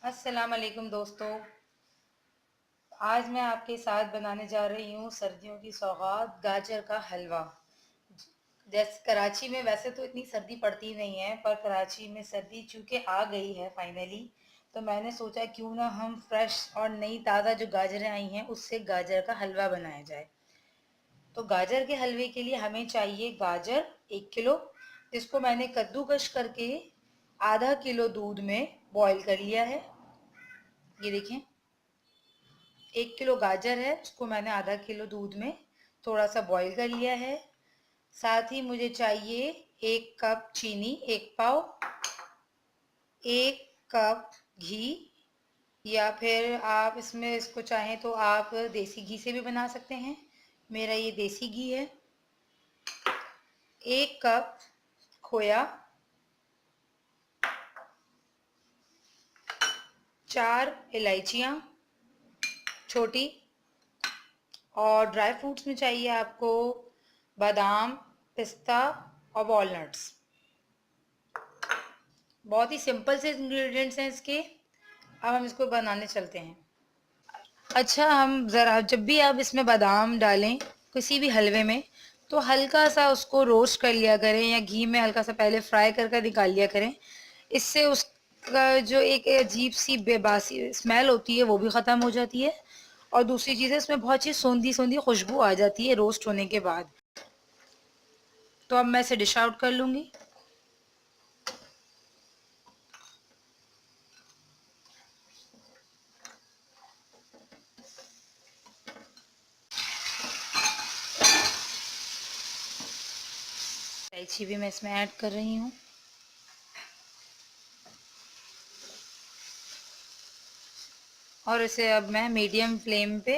अस्सलाम वालेकुम दोस्तों। आज मैं आपके साथ बनाने जा रही हूँ सर्दियों की सौगात गाजर का हलवा। जैसे कराची में वैसे तो इतनी सर्दी पड़ती नहीं है, पर कराची में सर्दी चूँकि आ गई है फाइनली, तो मैंने सोचा क्यों ना हम फ्रेश और नई ताज़ा जो गाजरें आई हैं उससे गाजर का हलवा बनाया जाए। तो गाजर के हलवे के लिए हमें चाहिए गाजर 1 किलो। इसको मैंने कद्दूकश करके आधा किलो दूध में बॉईल कर लिया है। ये देखें, 1 किलो गाजर है, उसको मैंने आधा किलो दूध में थोड़ा सा बॉईल कर लिया है। साथ ही मुझे चाहिए 1 कप चीनी, 1 पाव, 1 कप घी, या फिर आप इसको चाहें तो आप देसी घी से भी बना सकते हैं। मेरा ये देसी घी है। 1 कप खोया, 4 इलायचियाँ छोटी, और ड्राई फ्रूट्स में चाहिए आपको बादाम, पिस्ता और वॉलनट्स। बहुत ही सिंपल से इंग्रेडिएंट्स हैं इसके। अब हम इसको बनाने चलते हैं। अच्छा, हम ज़रा जब भी आप इसमें बादाम डालें किसी भी हलवे में, तो हल्का सा उसको रोस्ट कर लिया करें या घी में हल्का सा पहले फ्राई कर निकाल लिया करें। इससे उसका जो एक अजीब सी बेबासी स्मेल होती है वो भी ख़त्म हो जाती है, और दूसरी चीज़ है इसमें बहुत सी सौंधी सौंधी खुशबू आ जाती है रोस्ट होने के बाद। तो अब मैं इसे डिश आउट कर लूँगी। इलायची भी मैं इसमें ऐड कर रही हूँ। और इसे अब मैं मीडियम फ्लेम पे,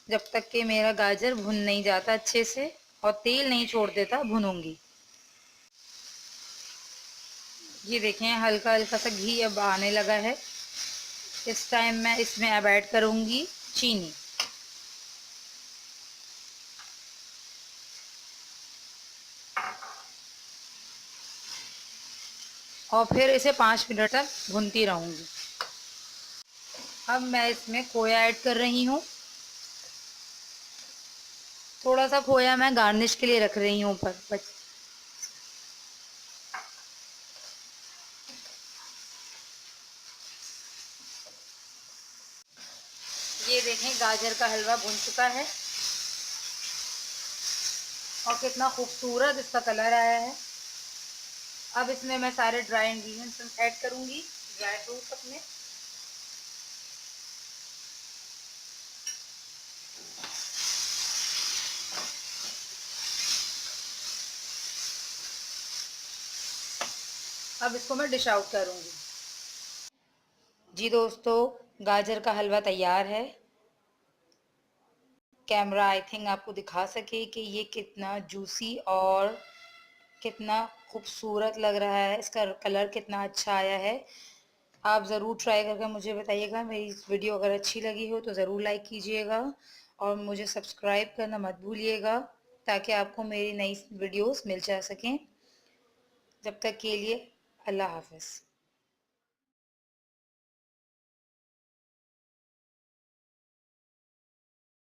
जब तक कि मेरा गाजर भुन नहीं जाता अच्छे से और तेल नहीं छोड़ देता, भुनूंगी। ये देखें, हल्का हल्का सा घी अब आने लगा है। इस टाइम मैं इसमें अब ऐड करूंगी चीनी। और फिर इसे 5 मिनट तक भूनती रहूंगी। अब मैं इसमें खोया ऐड कर रही हूँ। थोड़ा सा खोया मैं गार्निश के लिए रख रही हूँ ऊपर। ये देखें, गाजर का हलवा भुन चुका है और कितना खूबसूरत इसका कलर आया है। अब इसमें मैं सारे ड्राई इंग्रेडिएंट्स ऐड करूंगी, ड्राई फ्रूट्स अपने। अब इसको मैं डिश आउट करूंगी। जी दोस्तों, गाजर का हलवा तैयार है। कैमरा आई थिंक आपको दिखा सके कि ये कितना जूसी और कितना खूबसूरत लग रहा है। इसका कलर कितना अच्छा आया है। आप ज़रूर ट्राई करके मुझे बताइएगा। मेरी वीडियो अगर अच्छी लगी हो तो ज़रूर लाइक कीजिएगा और मुझे सब्सक्राइब करना मत भूलिएगा, ताकि आपको मेरी नई वीडियोस मिल जा सकें। जब तक के लिए अल्लाह हाफ़िज़।